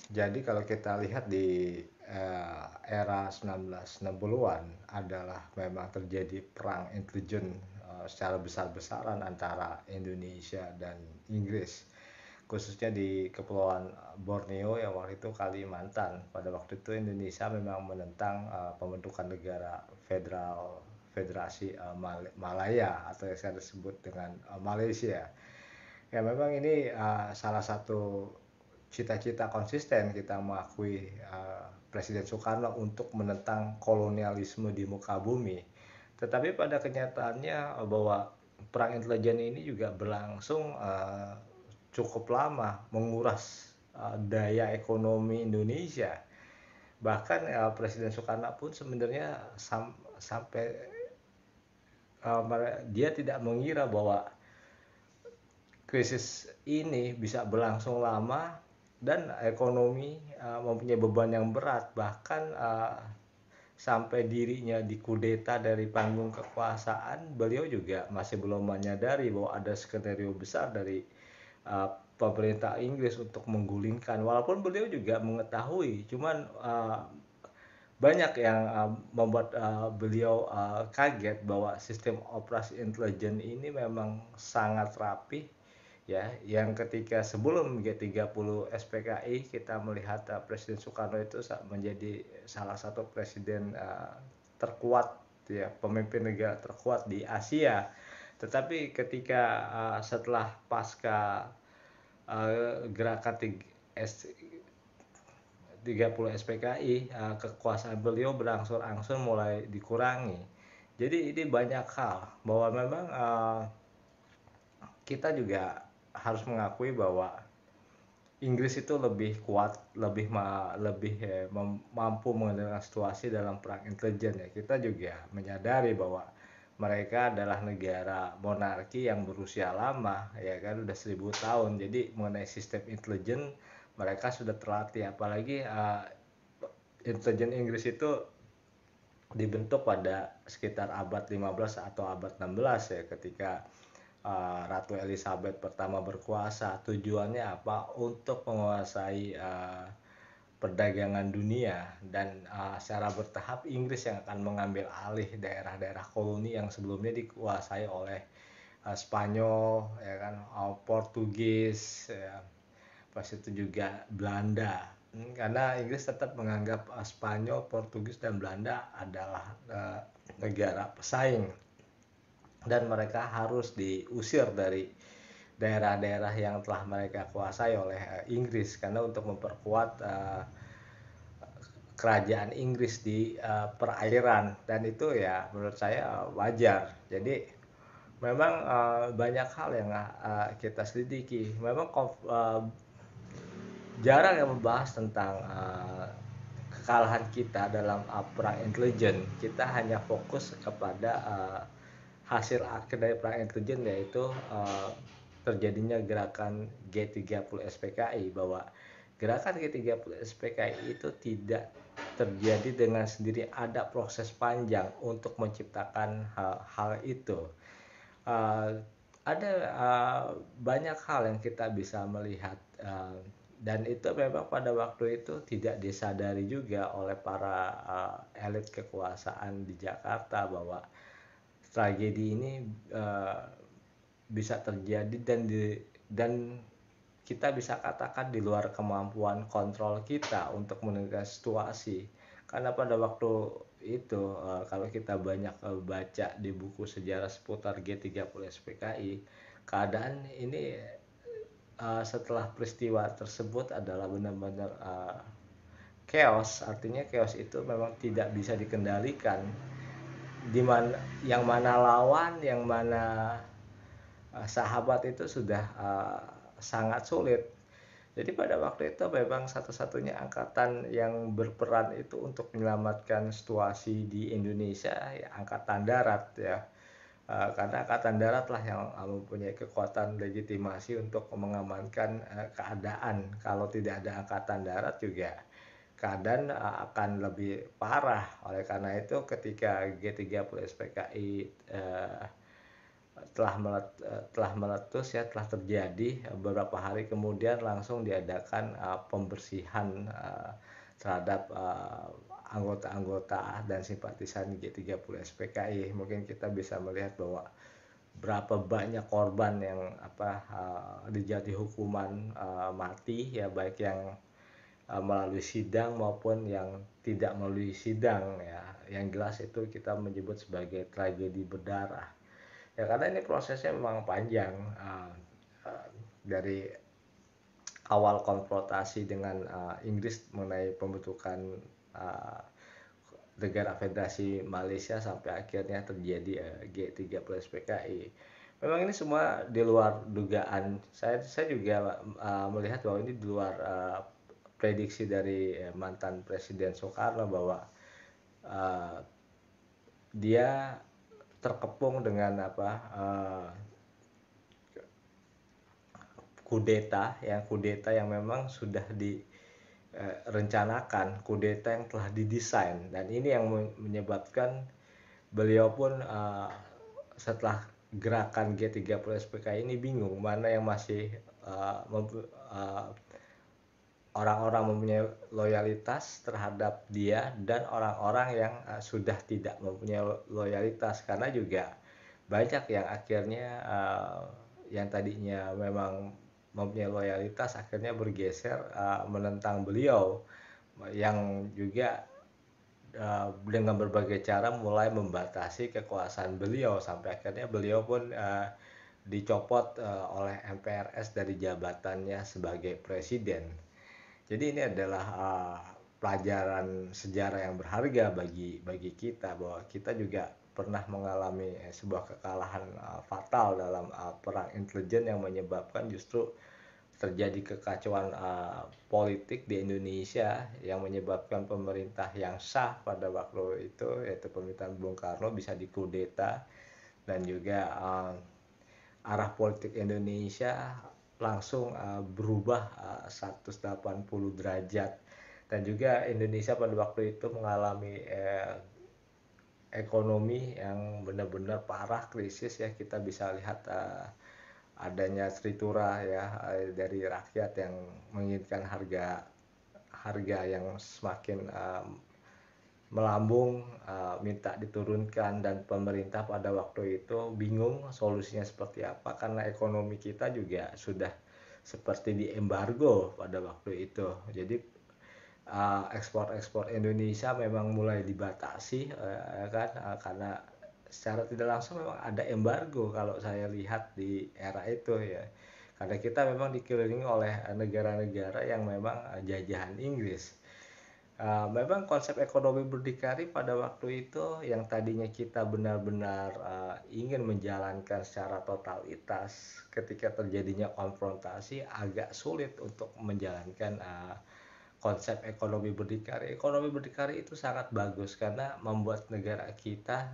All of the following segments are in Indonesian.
Jadi kalau kita lihat di era 1960-an adalah memang terjadi perang intelijen secara besar-besaran antara Indonesia dan Inggris, khususnya di Kepulauan Borneo yang waktu itu Kalimantan. Pada waktu itu Indonesia memang menentang pembentukan negara federal Federasi Malaya atau yang saya disebut dengan Malaysia. Ya memang ini salah satu cita-cita konsisten kita mengakui Presiden Soekarno untuk menentang kolonialisme di muka bumi. Tetapi pada kenyataannya bahwa perang intelijen ini juga berlangsung cukup lama, menguras daya ekonomi Indonesia. Bahkan Presiden Soekarno pun sebenarnya sampai dia tidak mengira bahwa krisis ini bisa berlangsung lama dan ekonomi mempunyai beban yang berat, bahkan sampai dirinya dikudeta dari panggung kekuasaan, beliau juga masih belum menyadari bahwa ada skenario besar dari pemerintah Inggris untuk menggulingkan, walaupun beliau juga mengetahui, cuman banyak yang membuat beliau kaget bahwa sistem operasi intelijen ini memang sangat rapi, ya, yang ketika sebelum G30 SPKI kita melihat Presiden Soekarno itu menjadi salah satu presiden terkuat, ya, pemimpin negara terkuat di Asia. Tetapi ketika setelah pasca gerakan 30 SPKI, kekuasaan beliau berangsur-angsur mulai dikurangi. Jadi ini banyak hal bahwa memang kita juga harus mengakui bahwa Inggris itu lebih kuat, mampu mengendalikan situasi dalam perang intelijen, ya. Kita juga menyadari bahwa mereka adalah negara monarki yang berusia lama, ya kan, udah 1000 tahun. Jadi mengenai sistem intelijen mereka sudah terlatih, apalagi intelijen Inggris itu dibentuk pada sekitar abad 15 atau abad 16, ya, ketika Ratu Elizabeth pertama berkuasa. Tujuannya apa? Untuk menguasai perdagangan dunia, dan secara bertahap Inggris yang akan mengambil alih daerah-daerah koloni yang sebelumnya dikuasai oleh Spanyol, ya kan, Portugis, ya, pas itu juga Belanda. Karena Inggris tetap menganggap Spanyol, Portugis, dan Belanda adalah negara pesaing, dan mereka harus diusir dari daerah-daerah yang telah mereka kuasai oleh Inggris, karena untuk memperkuat kerajaan Inggris di perairan, dan itu ya menurut saya wajar. Jadi memang banyak hal yang kita selidiki. Memang jarang yang membahas tentang kekalahan kita dalam perang intelijen. Kita hanya fokus kepada hasil akhir dari perang intelijen, yaitu terjadinya gerakan G30 SPKI, bahwa gerakan G30 SPKI itu tidak terjadi dengan sendiri, ada proses panjang untuk menciptakan hal itu. Uh, ada banyak hal yang kita bisa melihat, dan itu memang pada waktu itu tidak disadari juga oleh para elit kekuasaan di Jakarta bahwa tragedi ini bisa terjadi, dan kita bisa katakan di luar kemampuan kontrol kita untuk menentukan situasi. Karena pada waktu itu kalau kita banyak baca di buku sejarah seputar G30 SPKI, keadaan ini setelah peristiwa tersebut adalah benar-benar chaos. Artinya chaos itu memang tidak bisa dikendalikan, di mana yang mana lawan, yang mana sahabat itu sudah sangat sulit. Jadi pada waktu itu memang satu-satunya angkatan yang berperan itu untuk menyelamatkan situasi di Indonesia, ya, angkatan darat, ya. Karena angkatan darat lah yang mempunyai kekuatan legitimasi untuk mengamankan keadaan. Kalau tidak ada angkatan darat juga keadaan akan lebih parah. Oleh karena itu ketika G30 SPKI telah meletus ya, telah terjadi. Beberapa hari kemudian langsung diadakan pembersihan terhadap anggota-anggota dan simpatisan G30 SPKI. Mungkin kita bisa melihat bahwa berapa banyak korban yang dijatuhi hukuman mati ya, baik yang melalui sidang maupun yang tidak melalui sidang ya. Yang jelas itu kita menyebut sebagai tragedi berdarah ya, karena ini prosesnya memang panjang, dari awal konfrontasi dengan Inggris mengenai pembentukan uh, negara Federasi Malaysia sampai akhirnya terjadi G30 SPKI. Memang ini semua di luar dugaan. Saya juga melihat bahwa ini di luar prediksi dari mantan Presiden Soekarno, bahwa uh, dia terkepung dengan kudeta yang memang sudah direncanakan, kudeta yang telah didesain, dan ini yang menyebabkan beliau pun setelah gerakan G30 SPK ini bingung mana yang masih orang-orang mempunyai loyalitas terhadap dia dan orang-orang yang sudah tidak mempunyai loyalitas, karena juga banyak yang akhirnya yang tadinya memang mempunyai loyalitas akhirnya bergeser menentang beliau, yang juga dengan berbagai cara mulai membatasi kekuasaan beliau sampai akhirnya beliau pun dicopot oleh MPRS dari jabatannya sebagai presiden. Jadi ini adalah pelajaran sejarah yang berharga bagi kita, bahwa kita juga pernah mengalami sebuah kekalahan fatal dalam perang intelijen yang menyebabkan justru terjadi kekacauan politik di Indonesia, yang menyebabkan pemerintah yang sah pada waktu itu yaitu pemerintahan Bung Karno bisa dikudeta, dan juga arah politik Indonesia langsung berubah 180 derajat, dan juga Indonesia pada waktu itu mengalami ekonomi yang benar-benar parah, krisis ya. Kita bisa lihat adanya tritura ya dari rakyat yang menginginkan harga yang semakin melambung, minta diturunkan, dan pemerintah pada waktu itu bingung solusinya seperti apa, karena ekonomi kita juga sudah seperti diembargo pada waktu itu. Jadi ekspor Indonesia memang mulai dibatasi, kan, karena secara tidak langsung memang ada embargo kalau saya lihat di era itu ya, karena kita memang dikelilingi oleh negara-negara yang memang jajahan Inggris. Memang konsep ekonomi berdikari pada waktu itu yang tadinya kita benar-benar ingin menjalankan secara totalitas, ketika terjadinya konfrontasi agak sulit untuk menjalankan konsep ekonomi berdikari. Ekonomi berdikari itu sangat bagus karena membuat negara kita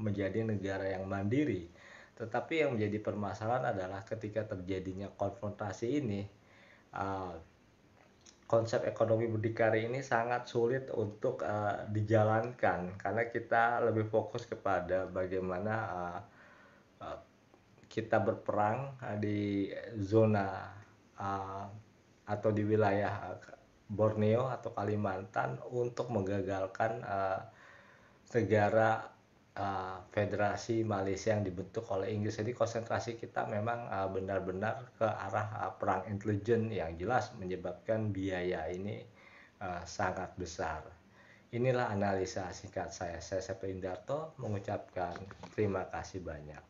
menjadi negara yang mandiri. Tetapi yang menjadi permasalahan adalah ketika terjadinya konfrontasi ini, konsep ekonomi berdikari ini sangat sulit untuk dijalankan, karena kita lebih fokus kepada bagaimana kita berperang di zona atau di wilayah Borneo atau Kalimantan untuk menggagalkan negara Federasi Malaysia yang dibentuk oleh Inggris. Jadi konsentrasi kita memang benar-benar ke arah perang intelijen yang jelas menyebabkan biaya ini sangat besar. Inilah analisa singkat saya. Saya Sepri Indarto mengucapkan terima kasih banyak.